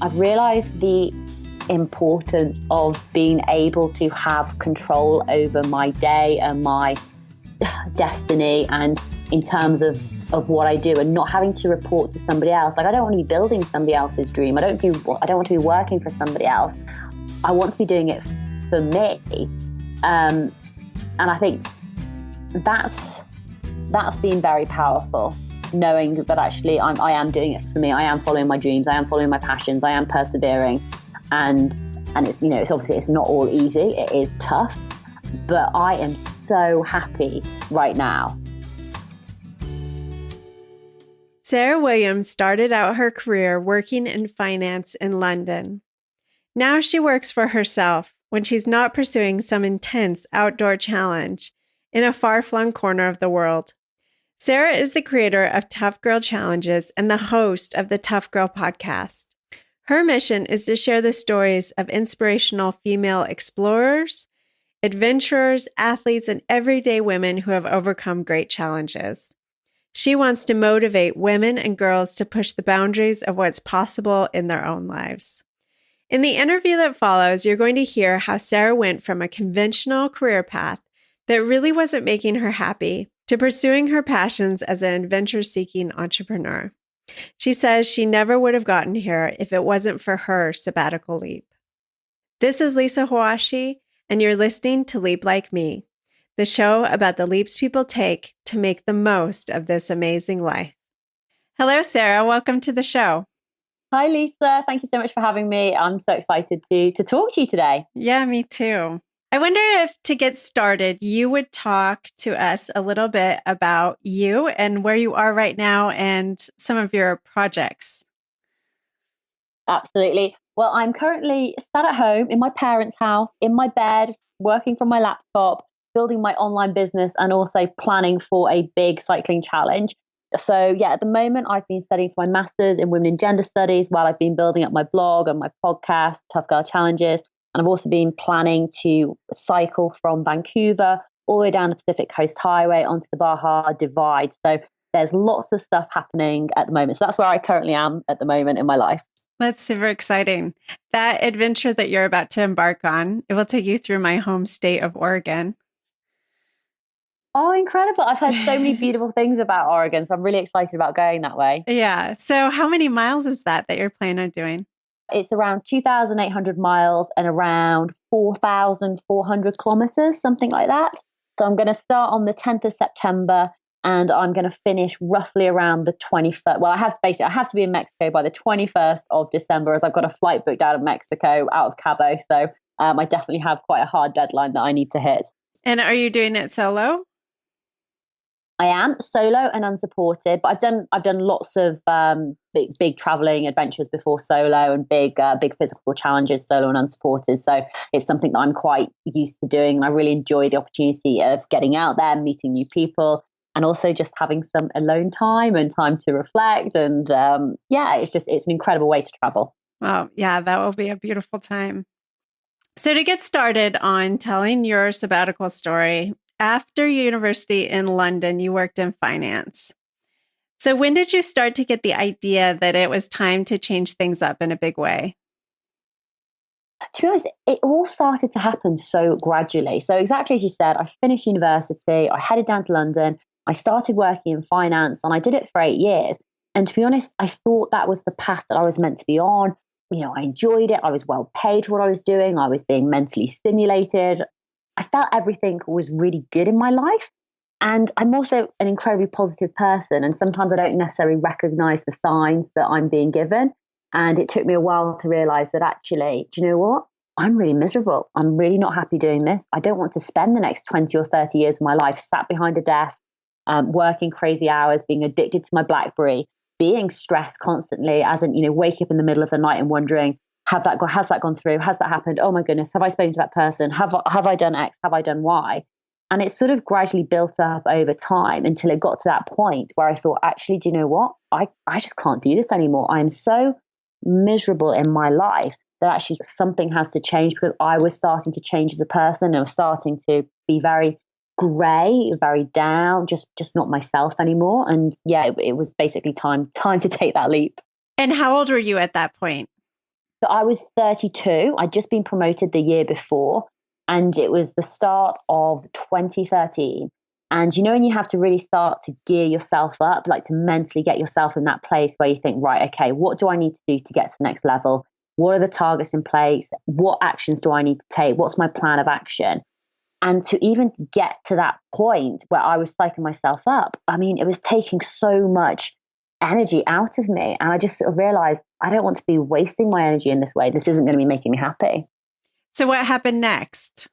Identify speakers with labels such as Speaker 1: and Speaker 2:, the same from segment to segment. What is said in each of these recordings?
Speaker 1: I've realized the importance of being able to have control over my day and my destiny, and in terms of what I do, and not having to report to somebody else. Like, I don't want to be building somebody else's dream. I don't want to be working for somebody else. I want to be doing it for me. And I think that's been very powerful, knowing that actually I am doing it for me. I am following my dreams. I am following my passions. I am persevering. And it's, it's obviously, it's not all easy. It is tough, but I am so happy right now.
Speaker 2: Sarah Williams started out her career working in finance in London. Now she works for herself when she's not pursuing some intense outdoor challenge in a far-flung corner of the world. Sarah is the creator of Tough Girl Challenges and the host of the Tough Girl podcast. Her mission is to share the stories of inspirational female explorers, adventurers, athletes, and everyday women who have overcome great challenges. She wants to motivate women and girls to push the boundaries of what's possible in their own lives. In the interview that follows, you're going to hear how Sarah went from a conventional career path that really wasn't making her happy to pursuing her passions as an adventure-seeking entrepreneur. She says she never would have gotten here if it wasn't for her sabbatical leap. This is Lisa Hawashi, and you're listening to Leap Like Me, the show about the leaps people take to make the most of this amazing life. Hello, Sarah. Welcome to the show.
Speaker 1: Hi, Lisa. Thank you so much for having me. I'm so excited to talk to you today.
Speaker 2: Yeah, me too. I wonder if, to get started, you would talk to us a little bit about you and where you are right now and some of your projects.
Speaker 1: Absolutely. Well, I'm currently sat at home in my parents' house, in my bed, working from my laptop, building my online business, and also planning for a big cycling challenge. So yeah, at the moment, I've been studying for my master's in women and gender studies while I've been building up my blog and my podcast, Tough Girl Challenges. And I've also been planning to cycle from Vancouver all the way down the Pacific Coast Highway onto the Baja Divide. So there's lots of stuff happening at the moment. So that's where I currently am at the moment in my life.
Speaker 2: That's super exciting. That adventure that you're about to embark on, it will take you through my home state of Oregon.
Speaker 1: Oh, incredible. I've heard so many beautiful things about Oregon, so I'm really excited about going that way.
Speaker 2: Yeah. So how many miles is that you're planning on doing?
Speaker 1: It's around 2,800 miles and around 4,400 kilometers, something like that. So I'm going to start on the 10th of September and I'm going to finish roughly around the 21st. Well, I have to be in Mexico by the 21st of December, as I've got a flight booked out of Mexico, out of Cabo. So I definitely have quite a hard deadline that I need to hit.
Speaker 2: And are you doing it solo?
Speaker 1: I am solo and unsupported, but I've done lots of big traveling adventures before solo, and big physical challenges solo and unsupported. So it's something that I'm quite used to doing, and I really enjoy the opportunity of getting out there, meeting new people, and also just having some alone time and time to reflect. And it's an incredible way to travel.
Speaker 2: Oh, yeah, that will be a beautiful time. So to get started on telling your sabbatical story, after university in London, you worked in finance. So when did you start to get the idea that it was time to change things up in a big way?
Speaker 1: To be honest, it all started to happen so gradually. So exactly as you said, I finished university, I headed down to London, I started working in finance, and I did it for 8 years. And to be honest, I thought that was the path that I was meant to be on. I enjoyed it. I was well paid for what I was doing. I was being mentally stimulated. I felt everything was really good in my life. And I'm also an incredibly positive person. And sometimes I don't necessarily recognize the signs that I'm being given. And it took me a while to realize that actually, do you know what? I'm really miserable. I'm really not happy doing this. I don't want to spend the next 20 or 30 years of my life sat behind a desk, working crazy hours, being addicted to my BlackBerry, being stressed constantly, as in, wake up in the middle of the night and wondering, has that gone through? Has that happened? Oh my goodness, have I spoken to that person? Have I done X? Have I done Y? And it sort of gradually built up over time until it got to that point where I thought, actually, do you know what? I just can't do this anymore. I'm so miserable in my life that actually something has to change, because I was starting to change as a person. I was starting to be very grey, very down, just not myself anymore. And yeah, it was basically time to take that leap.
Speaker 2: And how old were you at that point?
Speaker 1: So I was 32. I'd just been promoted the year before, and it was the start of 2013. And when you have to really start to gear yourself up, like to mentally get yourself in that place where you think, right, okay, what do I need to do to get to the next level? What are the targets in place? What actions do I need to take? What's my plan of action? And to even get to that point where I was psyching myself up, I mean, it was taking so much energy out of me. And I just sort of realized I don't want to be wasting my energy in this way. This isn't going to be making me happy.
Speaker 2: So what happened next?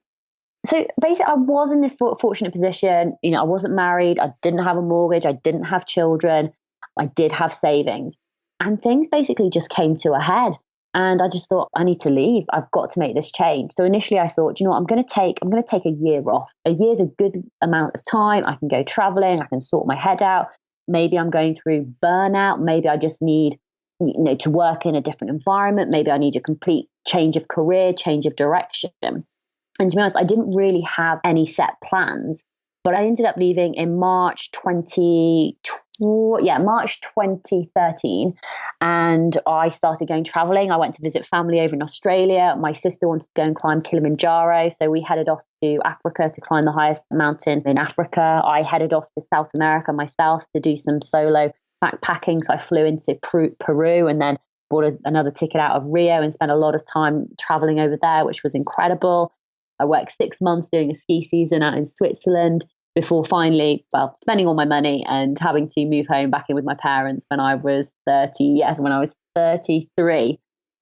Speaker 1: So basically, I was in this fortunate position. I wasn't married. I didn't have a mortgage. I didn't have children. I did have savings. And things basically just came to a head. And I just thought, I need to leave. I've got to make this change. So initially I thought, what, I'm going to take a year off. A year's a good amount of time. I can go traveling. I can sort my head out. Maybe I'm going through burnout. Maybe I just need, to work in a different environment. Maybe I need a complete change of career, change of direction. And to be honest, I didn't really have any set plans, but I ended up leaving in March 2013. And I started going traveling. I went to visit family over in Australia. My sister wanted to go and climb Kilimanjaro. So we headed off to Africa to climb the highest mountain in Africa. I headed off to South America myself to do some solo backpacking. So I flew into Peru and then bought another ticket out of Rio and spent a lot of time traveling over there, which was incredible. I worked 6 months doing a ski season out in Switzerland before finally, spending all my money and having to move home back in with my parents when I was 33.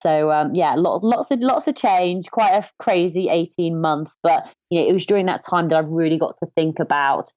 Speaker 1: So lots of change, quite a crazy 18 months. But it was during that time that I really got to think about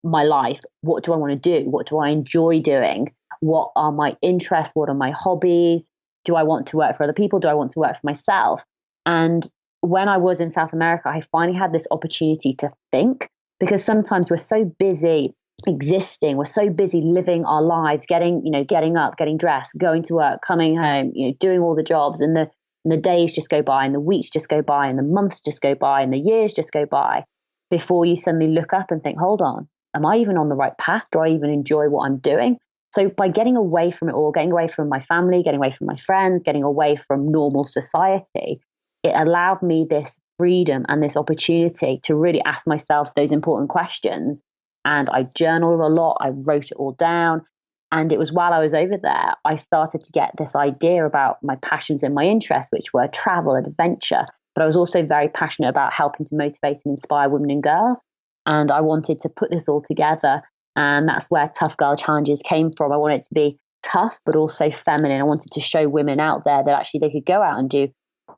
Speaker 1: my life. What do I want to do? What do I enjoy doing? What are my interests? What are my hobbies? Do I want to work for other people? Do I want to work for myself? And when I was in South America, I finally had this opportunity to think, because sometimes we're so busy existing, we're so busy living our lives, getting up, getting dressed, going to work, coming home, doing all the jobs, and the days just go by, and the weeks just go by, and the months just go by, and the years just go by before you suddenly look up and think, hold on, am I even on the right path? Do I even enjoy what I'm doing? So by getting away from it all, getting away from my family, getting away from my friends, getting away from normal society, it allowed me this freedom and this opportunity to really ask myself those important questions. And I journaled a lot. I wrote it all down. And it was while I was over there, I started to get this idea about my passions and my interests, which were travel and adventure. But I was also very passionate about helping to motivate and inspire women and girls. And I wanted to put this all together. And that's where Tough Girl Challenges came from. I wanted it to be tough, but also feminine. I wanted to show women out there that actually they could go out and do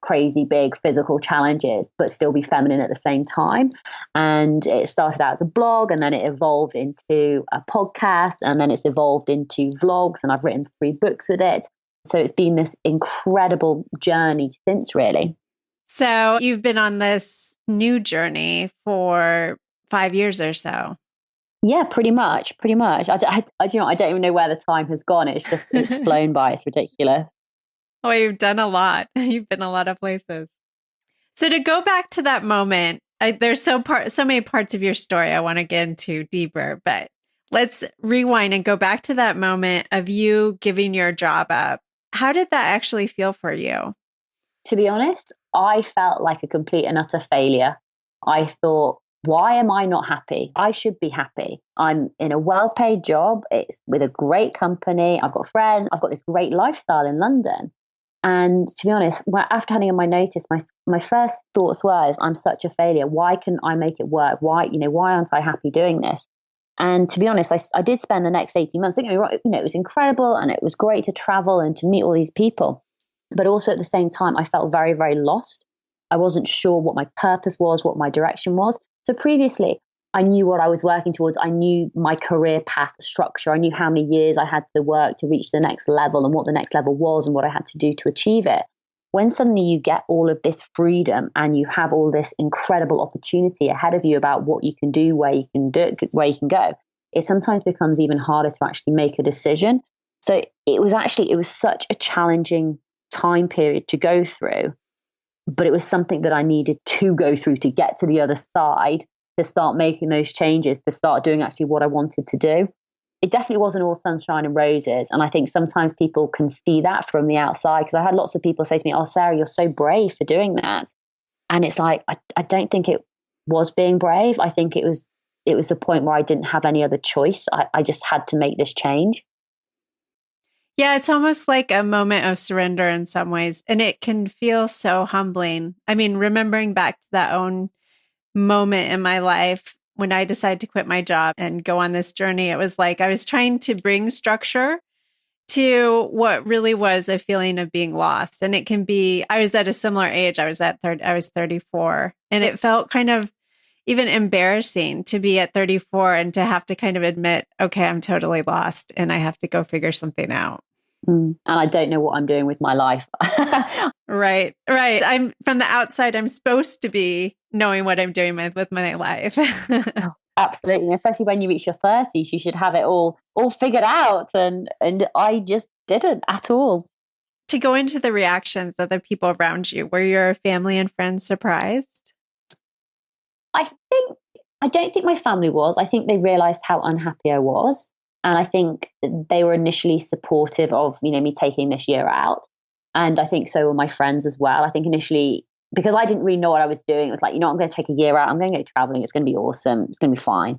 Speaker 1: crazy big physical challenges but still be feminine at the same time. And it started out as a blog, and then it evolved into a podcast, and then it's evolved into vlogs, and I've written 3 books with it. So it's been this incredible journey since, really.
Speaker 2: So you've been on this new journey for 5 years or so.
Speaker 1: Yeah, pretty much. I don't even know where the time has gone. It's flown by. It's ridiculous.
Speaker 2: Oh, you've done a lot. You've been a lot of places. So to go back to that moment, there's so many parts of your story I want to get into deeper, but let's rewind and go back to that moment of you giving your job up. How did that actually feel for you?
Speaker 1: To be honest, I felt like a complete and utter failure. I thought, why am I not happy? I should be happy. I'm in a well-paid job. It's with a great company. I've got friends. I've got this great lifestyle in London. And to be honest, after handing in my notice, my first thoughts were, I'm such a failure. Why can I make it work? Why aren't I happy doing this? And to be honest, I did spend the next 18 months, don't get me wrong, it was incredible and it was great to travel and to meet all these people. But also at the same time, I felt very, very lost. I wasn't sure what my purpose was, what my direction was. So previously, I knew what I was working towards. I knew my career path structure. I knew how many years I had to work to reach the next level and what the next level was and what I had to do to achieve it. When suddenly you get all of this freedom and you have all this incredible opportunity ahead of you about what you can do, where you can go, it sometimes becomes even harder to actually make a decision. So it was such a challenging time period to go through, but it was something that I needed to go through to get to the other side, to start making those changes, to start doing actually what I wanted to do. it definitely wasn't all sunshine and roses. And I think sometimes people can see that from the outside, because I had lots of people say to me, "Oh, Sarah, you're so brave for doing that." And it's like, I don't think it was being brave. I think it was the point where I didn't have any other choice. I just had to make this change.
Speaker 2: Yeah, it's almost like a moment of surrender in some ways. And it can feel so humbling. I mean, remembering back to that own moment in my life when I decided to quit my job and go on this journey, it was like I was trying to bring structure to what really was a feeling of being lost. And it can be, I was at a similar age. I was 34, and it felt kind of even embarrassing to be at 34 and to have to kind of admit, okay, I'm totally lost and I have to go figure something out.
Speaker 1: And I don't know what I'm doing with my life.
Speaker 2: Right. I'm from the outside, I'm supposed to be knowing what I'm doing with my life.
Speaker 1: Oh, absolutely. Especially when you reach your 30s, you should have it all figured out. And I just didn't at all.
Speaker 2: To go into the reactions of the people around you, were your family and friends surprised?
Speaker 1: I don't think my family was. I think they realized how unhappy I was. And I think they were initially supportive of, me taking this year out. And I think so were my friends as well. I think initially, because I didn't really know what I was doing, it was like, I'm going to take a year out. I'm going to go traveling. It's going to be awesome. It's going to be fine.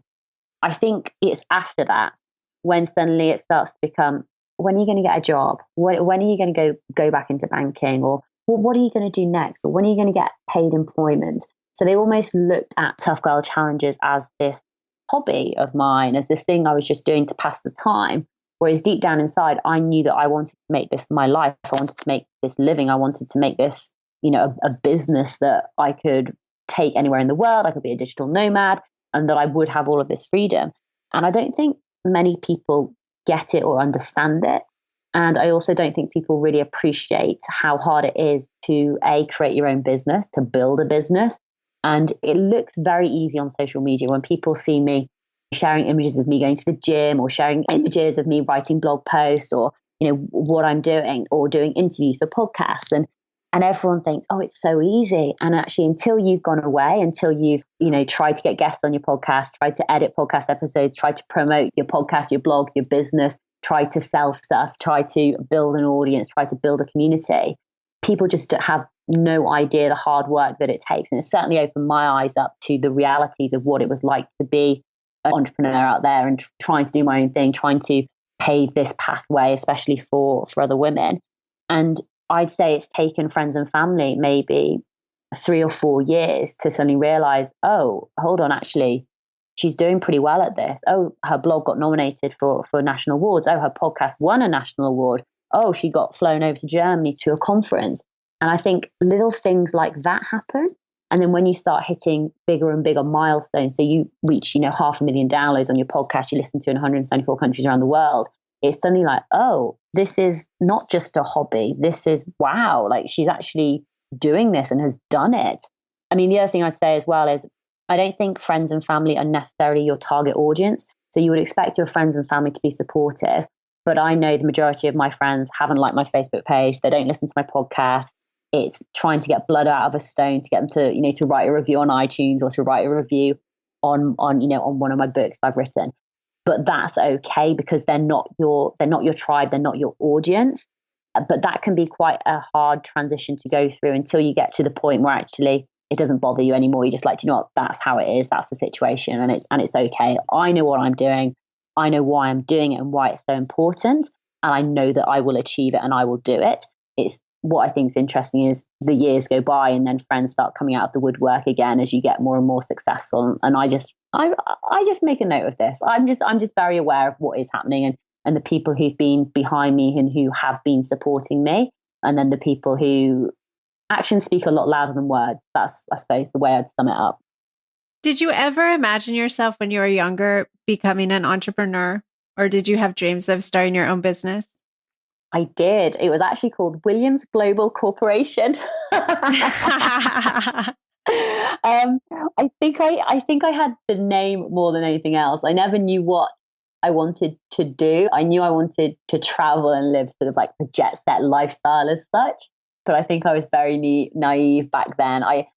Speaker 1: I think it's after that when suddenly it starts to become, when are you going to get a job? When are you going to go back into banking? Or what are you going to do next? Or when are you going to get paid employment? So they almost looked at Tough Girl Challenges as this hobby of mine, as this thing I was just doing to pass the time. Whereas deep down inside, I knew that I wanted to make this my life. I wanted to make this living. I wanted to make this, a business that I could take anywhere in the world. I could be a digital nomad, and that I would have all of this freedom. And I don't think many people get it or understand it. And I also don't think people really appreciate how hard it is to create your own business, to build a business. And it looks very easy on social media when people see me sharing images of me going to the gym, or sharing images of me writing blog posts, or, what I'm doing, or doing interviews for podcasts. And everyone thinks, oh, it's so easy. And actually, until you've gone away, until you've, tried to get guests on your podcast, tried to edit podcast episodes, tried to promote your podcast, your blog, your business, tried to sell stuff, try to build an audience, try to build a community, people just have no idea the hard work that it takes. And it certainly opened my eyes up to the realities of what it was like to be an entrepreneur out there and trying to do my own thing, trying to pave this pathway, especially for other women. And I'd say it's taken friends and family maybe 3 or 4 years to suddenly realize, oh, hold on, actually, she's doing pretty well at this. Oh, her blog got nominated for national awards. Oh, her podcast won a national award. Oh, she got flown over to Germany to a conference. And I think little things like that happen. And then when you start hitting bigger and bigger milestones, so you reach, 500,000 downloads on your podcast, you listen to in 174 countries around the world, it's suddenly like, oh, this is not just a hobby. This is, wow, like she's actually doing this and has done it. I mean, the other thing I'd say as well is I don't think friends and family are necessarily your target audience. So you would expect your friends and family to be supportive. But I know the majority of my friends haven't liked my Facebook page. They don't listen to my podcast. It's trying to get blood out of a stone to get them to, to write a review on iTunes, or to write a review on one of my books I've written. But that's okay, because they're not your tribe, they're not your audience. But that can be quite a hard transition to go through until you get to the point where actually it doesn't bother you anymore. You just like, that's how it is. That's the situation, and it's okay. I know what I'm doing. I know why I'm doing it and why it's so important. And I know that I will achieve it and I will do it. It's what I think is interesting is the years go by and then friends start coming out of the woodwork again as you get more and more successful. And I just make a note of this. I'm just very aware of what is happening, and the people who've been behind me and who have been supporting me. And then the people who actions speak a lot louder than words. That's, I suppose, the way I'd sum it up.
Speaker 2: Did you ever imagine yourself when you were younger becoming an entrepreneur, or did you have dreams of starting your own business?
Speaker 1: I did. It was actually called Williams Global Corporation. I think I had the name more than anything else. I never knew what I wanted to do. I knew I wanted to travel and live sort of like the jet set lifestyle as such. But I think I was very naive back then. I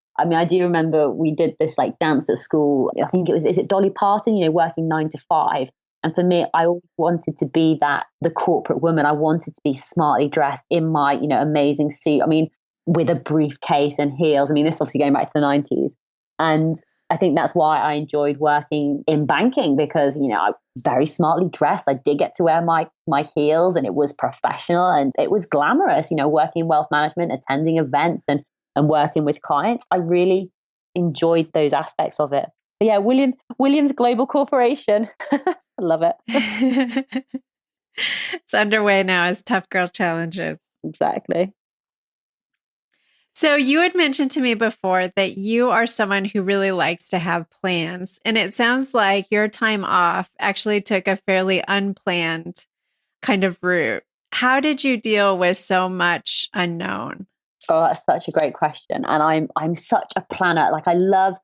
Speaker 1: do remember we did this like dance at school. I think is it Dolly Parton, working 9 to 5. And And for me, I always wanted to be the corporate woman. I wanted to be smartly dressed in my, amazing suit. I mean, with a briefcase and heels. I mean, this is obviously going back to the 90s. And I think that's why I enjoyed working in banking because, I was very smartly dressed. I did get to wear my heels and it was professional and it was glamorous, working in wealth management, attending events and working with clients. I really enjoyed those aspects of it. But yeah, Williams Global Corporation. I love it.
Speaker 2: It's underway now as Tough Girl Challenges.
Speaker 1: Exactly.
Speaker 2: So you had mentioned to me before that you are someone who really likes to have plans. And it sounds like your time off actually took a fairly unplanned kind of route. How did you deal with so much unknown?
Speaker 1: Oh, that's such a great question. And I'm such a planner. Like I love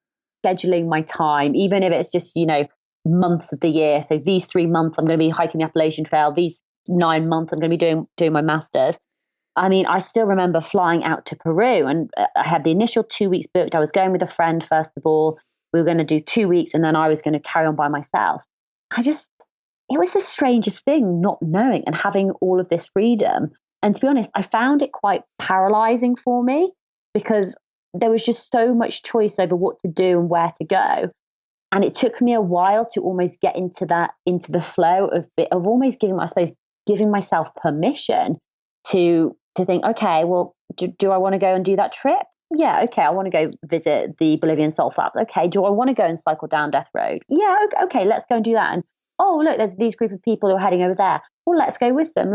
Speaker 1: scheduling my time, even if it's just, months of the year. So these 3 months I'm going to be hiking the Appalachian Trail. These 9 months I'm going to be doing my master's. I mean, I still remember flying out to Peru and I had the initial 2 weeks booked. I was going with a friend, first of all. We were going to do 2 weeks and then I was going to carry on by myself. It was the strangest thing not knowing and having all of this freedom. And to be honest, I found it quite paralyzing for me because there was just so much choice over what to do and where to go. And it took me a while to almost get into the flow of almost giving myself permission to think, okay, well, do I want to go and do that trip? Yeah, okay, I want to go visit the Bolivian salt flats. Okay, do I want to go and cycle down Death Road? Yeah, okay, let's go and do that. And oh, look, there's these group of people who are heading over there. Well, let's go with them.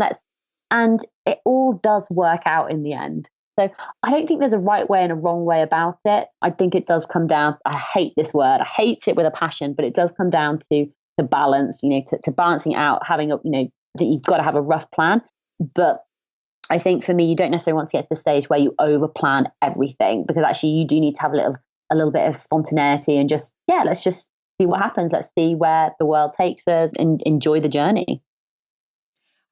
Speaker 1: And it all does work out in the end. So I don't think there's a right way and a wrong way about it. I think it does come down, I hate this word, I hate it with a passion, but it does come down to balance, to balancing out, having that you've got to have a rough plan. But I think for me, you don't necessarily want to get to the stage where you overplan everything because actually you do need to have a little bit of spontaneity and let's just see what happens. Let's see where the world takes us and enjoy the journey.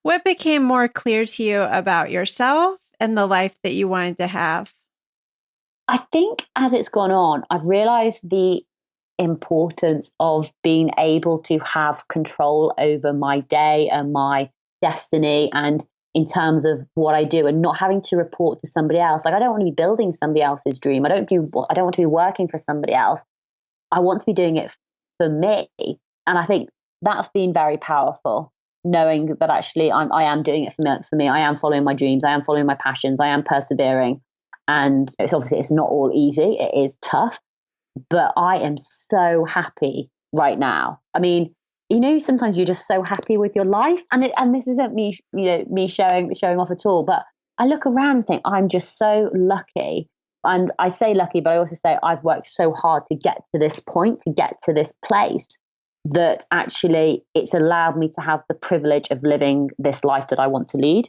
Speaker 2: What became more clear to you about yourself and the life that you wanted to have?
Speaker 1: I think as it's gone on, I've realized the importance of being able to have control over my day and my destiny and in terms of what I do and not having to report to somebody else. Like I don't want to be building somebody else's dream. I don't want to be working for somebody else. I want to be doing it for me. And I think that's been very powerful, knowing that actually I am doing it for me. I am following my dreams. I am following my passions. I am persevering. And it's not all easy. It is tough, but I am so happy right now. I mean, sometimes you're just so happy with your life, and this isn't me, me showing off at all. But I look around and think I'm just so lucky, and I say lucky, but I also say I've worked so hard to get to this point, to get to this place, that actually it's allowed me to have the privilege of living this life that I want to lead.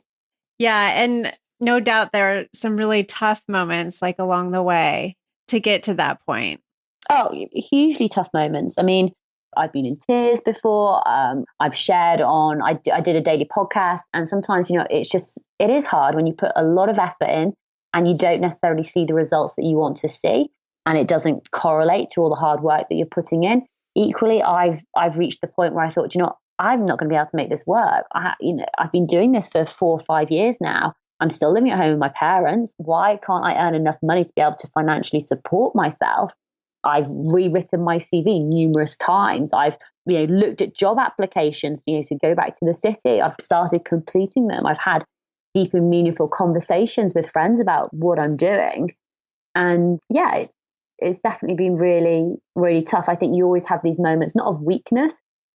Speaker 2: Yeah, and no doubt there are some really tough moments like along the way to get to that point.
Speaker 1: Oh, hugely tough moments. I mean, I've been in tears before. I've shared on, I did a daily podcast. And sometimes, it is hard when you put a lot of effort in and you don't necessarily see the results that you want to see. And it doesn't correlate to all the hard work that you're putting in. Equally, I've reached the point where I thought, I'm not going to be able to make this work. I've been doing this for 4 or 5 years now. I'm still living at home with my parents. Why can't I earn enough money to be able to financially support myself? I've rewritten my CV numerous times. I've looked at job applications to go back to the city. I've started completing them. I've had deep and meaningful conversations with friends about what I'm doing. And yeah, it's definitely been really, really tough. I think you always have these moments, not of weakness,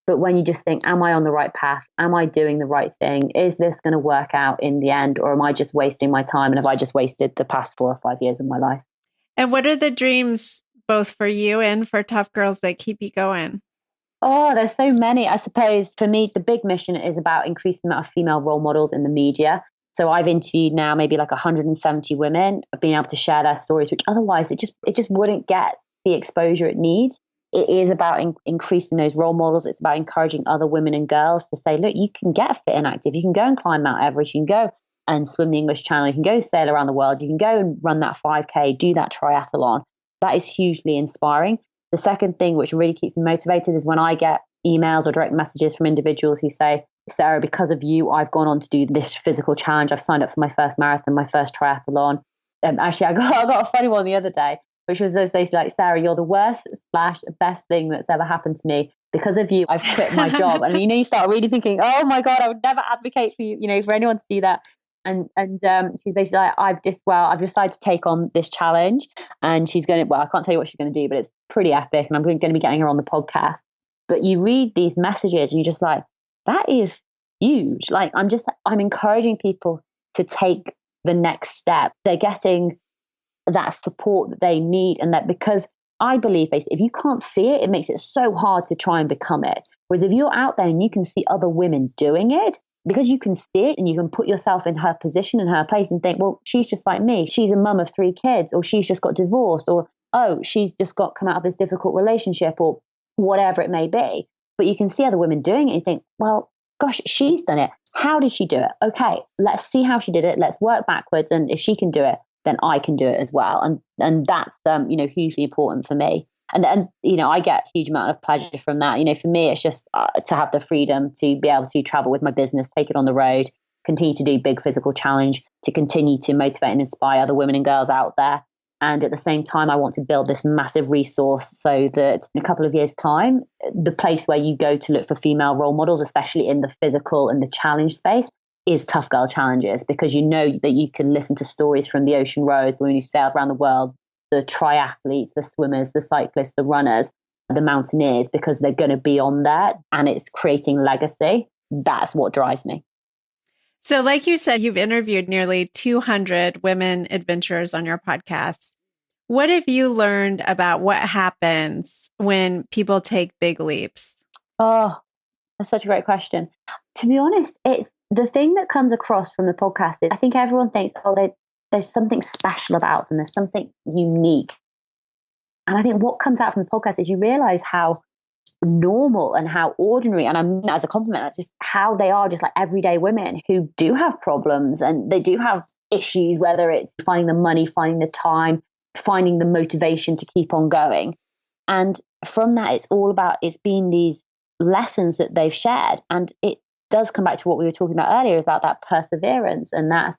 Speaker 1: but when you just think, am I on the right path? Am I doing the right thing? Is this going to work out in the end? Or am I just wasting my time? And have I just wasted the past 4 or 5 years of my life?
Speaker 2: And what are the dreams both for you and for Tough Girls that keep you going?
Speaker 1: Oh, there's so many. I suppose for me, the big mission is about increasing the amount of female role models in the media. So I've interviewed now maybe like 170 women, being able to share their stories, which otherwise it just wouldn't get the exposure it needs. It is about increasing those role models. It's about encouraging other women and girls to say, look, you can get fit and active. You can go and climb Mount Everest. You can go and swim the English Channel. You can go sail around the world. You can go and run that 5K, do that triathlon. That is hugely inspiring. The second thing which really keeps me motivated is when I get emails or direct messages from individuals who say, Sarah, because of you, I've gone on to do this physical challenge. I've signed up for my first marathon, my first triathlon. Actually, I got a funny one the other day, which was basically like, Sarah, you're the worst / best thing that's ever happened to me. Because of you, I've quit my job. And you start really thinking, oh my God, I would never advocate for you, for anyone to do that. And she's basically like, I've decided to take on this challenge, and she's going to, I can't tell you what she's going to do, but it's pretty epic, and I'm going to be getting her on the podcast. But you read these messages and you're just like, that is huge. Like, I'm encouraging people to take the next step. They're getting that support that they need. And that, because I believe basically, if you can't see it, it makes it so hard to try and become it. Whereas if you're out there and you can see other women doing it, because you can see it and you can put yourself in her position and her place and think, well, she's just like me. She's a mum of 3 kids, or she's just got divorced, or, oh, she's just come out of this difficult relationship, or whatever it may be. But you can see other women doing it and think, well, gosh, she's done it. How did she do it? Okay, let's see how she did it. Let's work backwards. And if she can do it, then I can do it as well. And that's, hugely important for me. And I get a huge amount of pleasure from that. For me, it's just to have the freedom to be able to travel with my business, take it on the road, continue to do big physical challenge, to continue to motivate and inspire other women and girls out there. And at the same time, I want to build this massive resource so that in a couple of years' time, the place where you go to look for female role models, especially in the physical and the challenge space, is Tough Girl Challenges, because you know that you can listen to stories from the ocean rows, the women who sailed around the world, the triathletes, the swimmers, the cyclists, the runners, the mountaineers, because they're going to be on there and it's creating legacy. That's what drives me.
Speaker 2: So like you said, you've interviewed nearly 200 women adventurers on your podcast. What have you learned about what happens when people take big leaps?
Speaker 1: Oh, that's such a great question. To be honest, it's the thing that comes across from the podcast is I think everyone thinks, there's something special about them. There's something unique. And I think what comes out from the podcast is you realize how normal and how ordinary, and I mean that as a compliment, just how they are just like everyday women who do have problems and they do have issues, whether it's finding the money, finding the time, finding the motivation to keep on going. And from that, it's been these lessons that they've shared. And it does come back to what we were talking about earlier about that perseverance and that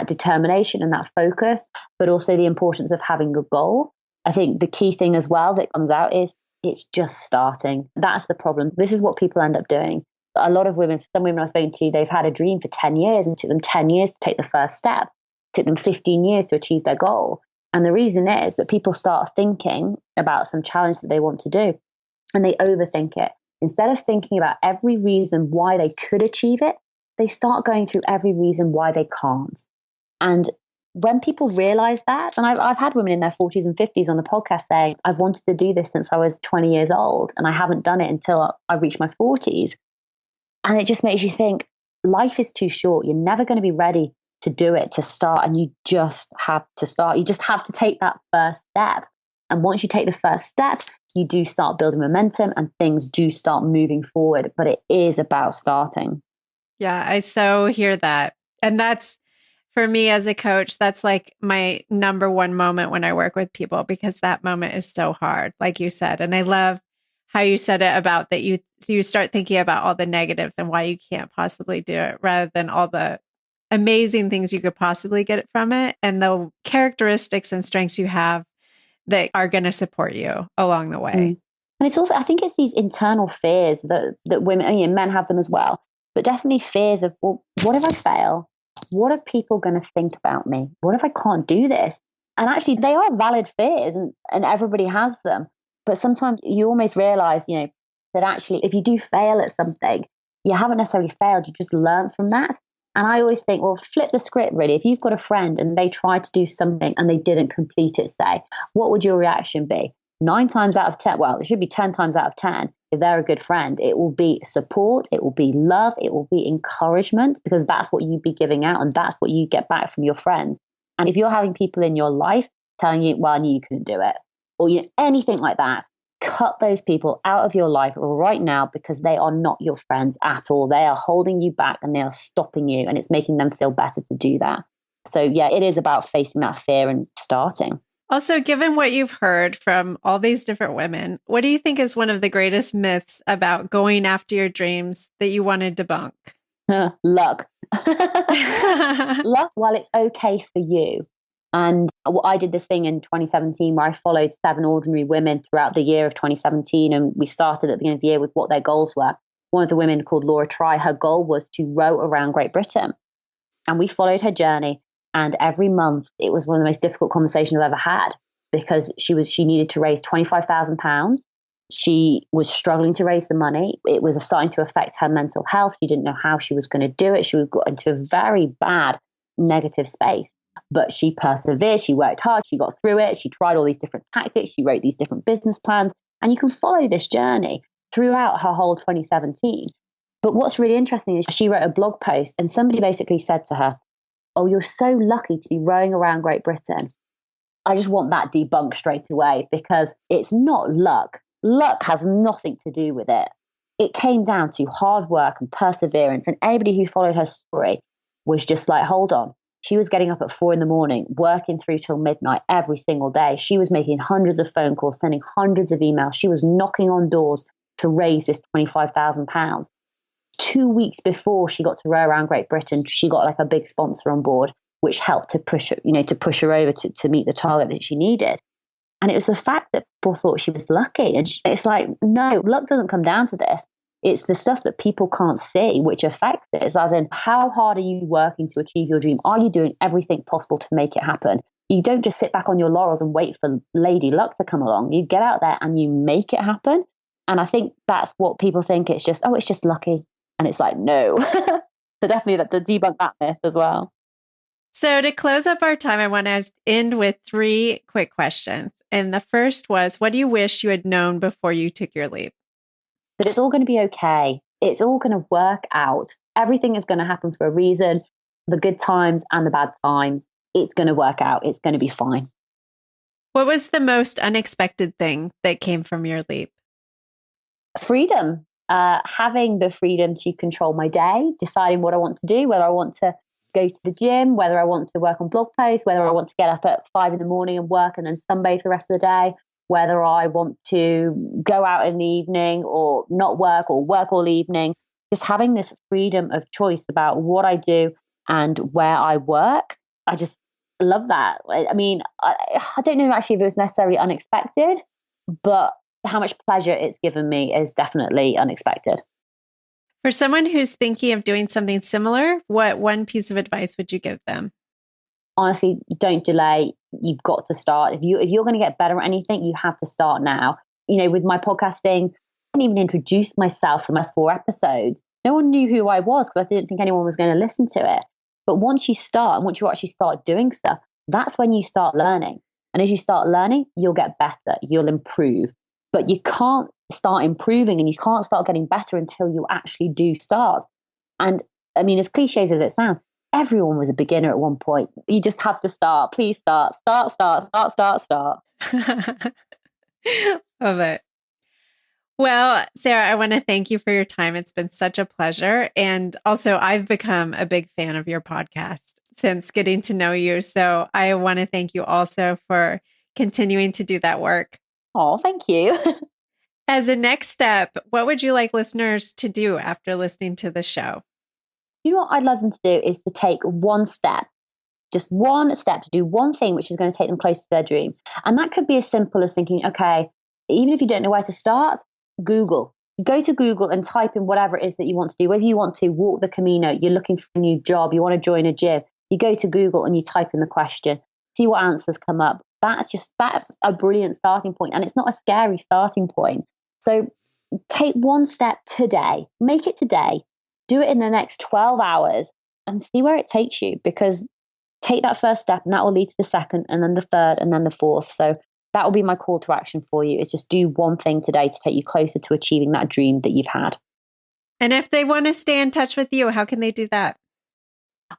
Speaker 1: determination and that focus, but also the importance of having a goal. I think the key thing as well that comes out is it's just starting. That's the problem. This is what people end up doing. A lot of women, some women I've spoken to, they've had a dream for 10 years and it took them 10 years to take the first step. It took them 15 years to achieve their goal. And the reason is that people start thinking about some challenge that they want to do and they overthink it. Instead of thinking about every reason why they could achieve it, they start going through every reason why they can't. And when people realize that, and I've had women in their 40s and 50s on the podcast saying, I've wanted to do this since I was 20 years old and I haven't done it until I reached my 40s. And it just makes you think life is too short. You're never going to be ready to do it, to start. And you just have to start. You just have to take that first step. And once you take the first step, you do start building momentum and things do start moving forward. But it is about starting.
Speaker 2: Yeah, I so hear that. And that's, for me as a coach, that's like my number one moment when I work with people, because that moment is so hard, like you said. And I love how you said it about that you start thinking about all the negatives and why you can't possibly do it, rather than all the amazing things you could possibly get from it and the characteristics and strengths you have that are going to support you along the way.
Speaker 1: And it's also, I think it's these internal fears that women, men have them as well, but definitely fears of, well, what if I fail? What are people going to think about me? What if I can't do this? And actually, they are valid fears and everybody has them. But sometimes you almost realize, that actually, if you do fail at something, you haven't necessarily failed. You just learn from that. And I always think, well, flip the script, really. If you've got a friend and they tried to do something and they didn't complete it, say, what would your reaction be? 9 times out of 10, well, it should be 10 times out of 10. If they're a good friend, it will be support, it will be love, it will be encouragement, because that's what you'd be giving out and that's what you get back from your friends. And if you're having people in your life telling you, well, I knew you couldn't do it, or anything like that, cut those people out of your life right now, because they are not your friends at all. They are holding you back and they are stopping you, and it's making them feel better to do that. So yeah, it is about facing that fear and starting.
Speaker 2: Also, given what you've heard from all these different women, what do you think is one of the greatest myths about going after your dreams that you want to debunk?
Speaker 1: Luck. Luck, well, it's okay for you. And I did this thing in 2017 where I followed 7 ordinary women throughout the year of 2017. And we started at the end of the year with what their goals were. One of the women called Laura Try, her goal was to row around Great Britain. And we followed her journey. And every month, it was one of the most difficult conversations I've ever had because she needed to raise £25,000. She was struggling to raise the money. It was starting to affect her mental health. She didn't know how she was going to do it. She got into a very bad negative space, but she persevered. She worked hard. She got through it. She tried all these different tactics. She wrote these different business plans. And you can follow this journey throughout her whole 2017. But what's really interesting is she wrote a blog post and somebody basically said to her, "Oh, you're so lucky to be rowing around Great Britain." I just want that debunked straight away because it's not luck. Luck has nothing to do with it. It came down to hard work and perseverance. And anybody who followed her story was just like, hold on. She was getting up at 4 a.m, working through till midnight every single day. She was making hundreds of phone calls, sending hundreds of emails. She was knocking on doors to raise this £25,000. 2 weeks before she got to row around Great Britain, she got like a big sponsor on board, which helped to push her over to meet the target that she needed. And it was the fact that people thought she was lucky. And it's like, no, luck doesn't come down to this. It's the stuff that people can't see, which affects it. It's as in, how hard are you working to achieve your dream? Are you doing everything possible to make it happen? You don't just sit back on your laurels and wait for Lady Luck to come along. You get out there and you make it happen. And I think that's what people think. It's just, oh, it's just lucky. And it's like, no. So definitely to debunk that myth as well.
Speaker 2: So to close up our time, I want to end with 3 quick questions. And the first was, what do you wish you had known before you took your leap?
Speaker 1: That it's all going to be okay. It's all going to work out. Everything is going to happen for a reason. The good times and the bad times. It's going to work out. It's going to be fine.
Speaker 2: What was the most unexpected thing that came from your leap?
Speaker 1: Freedom. Having the freedom to control my day, deciding what I want to do, whether I want to go to the gym, whether I want to work on blog posts, whether I want to get up at 5 a.m. and work and then sunbathe the rest of the day, whether I want to go out in the evening or not work or work all evening. Just having this freedom of choice about what I do and where I work. I just love that. I mean, I don't know actually if it was necessarily unexpected, but how much pleasure it's given me is definitely unexpected.
Speaker 2: For someone who's thinking of doing something similar, what one piece of advice would you give them?
Speaker 1: Honestly, don't delay. You've got to start. If you're going to get better at anything, you have to start now. You know, with my podcasting, I didn't even introduce myself for my 4 episodes. No one knew who I was because I didn't think anyone was going to listen to it. But once you start and once you actually start doing stuff, that's when you start learning. And as you start learning, you'll get better. You'll improve. But you can't start improving and you can't start getting better until you actually do start. And I mean, as cliches as it sounds, everyone was a beginner at one point. You just have to start. Please start. Start.
Speaker 2: Love it. Well, Sarah, I want to thank you for your time. It's been such a pleasure. And also, I've become a big fan of your podcast since getting to know you. So I want to thank you also for continuing to do that work.
Speaker 1: Oh, thank you.
Speaker 2: As a next step, what would you like listeners to do after listening to the show?
Speaker 1: You know what I'd love them to do is to take one step, just one step to do one thing which is going to take them closer to their dream. And that could be as simple as thinking, okay, even if you don't know where to start, Google. Go to Google and type in whatever it is that you want to do. Whether you want to walk the Camino, you're looking for a new job, you want to join a gym, you go to Google and you type in the question, see what answers come up. That's a brilliant starting point. And it's not a scary starting point. So take one step today, make it today, do it in the next 12 hours and see where it takes you, because take that first step and that will lead to the second and then the third and then the fourth. So that will be my call to action for you, is just do one thing today to take you closer to achieving that dream that you've had.
Speaker 2: And if they want to stay in touch with you, how can they do that?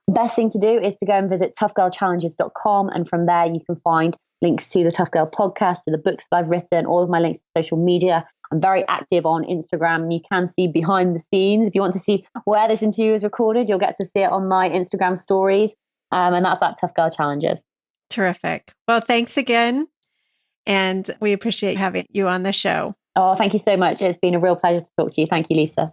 Speaker 1: Best thing to do is to go and visit toughgirlchallenges.com. And from there, you can find links to the Tough Girl podcast, to the books that I've written, all of my links to social media. I'm very active on Instagram and you can see behind the scenes. If you want to see where this interview is recorded, you'll get to see it on my Instagram stories. And that's at Tough Girl Challenges.
Speaker 2: Terrific. Well, thanks again. And we appreciate having you on the show.
Speaker 1: Oh, thank you so much. It's been a real pleasure to talk to you. Thank you, Lisa.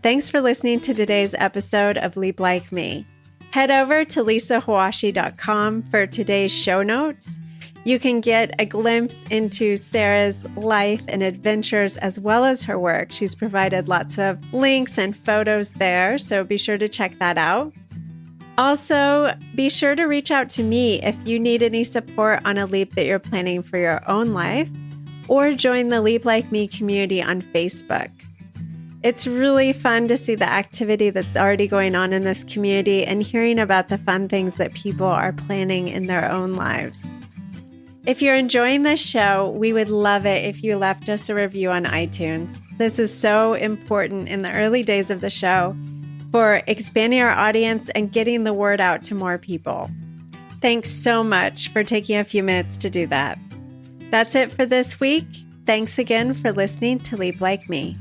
Speaker 2: Thanks for listening to today's episode of Leap Like Me. Head over to lisahawashi.com for today's show notes. You can get a glimpse into Sarah's life and adventures as well as her work. She's provided lots of links and photos there, so be sure to check that out. Also, be sure to reach out to me if you need any support on a leap that you're planning for your own life, or join the Leap Like Me community on Facebook. It's really fun to see the activity that's already going on in this community and hearing about the fun things that people are planning in their own lives. If you're enjoying this show, we would love it if you left us a review on iTunes. This is so important in the early days of the show for expanding our audience and getting the word out to more people. Thanks so much for taking a few minutes to do that. That's it for this week. Thanks again for listening to Leap Like Me.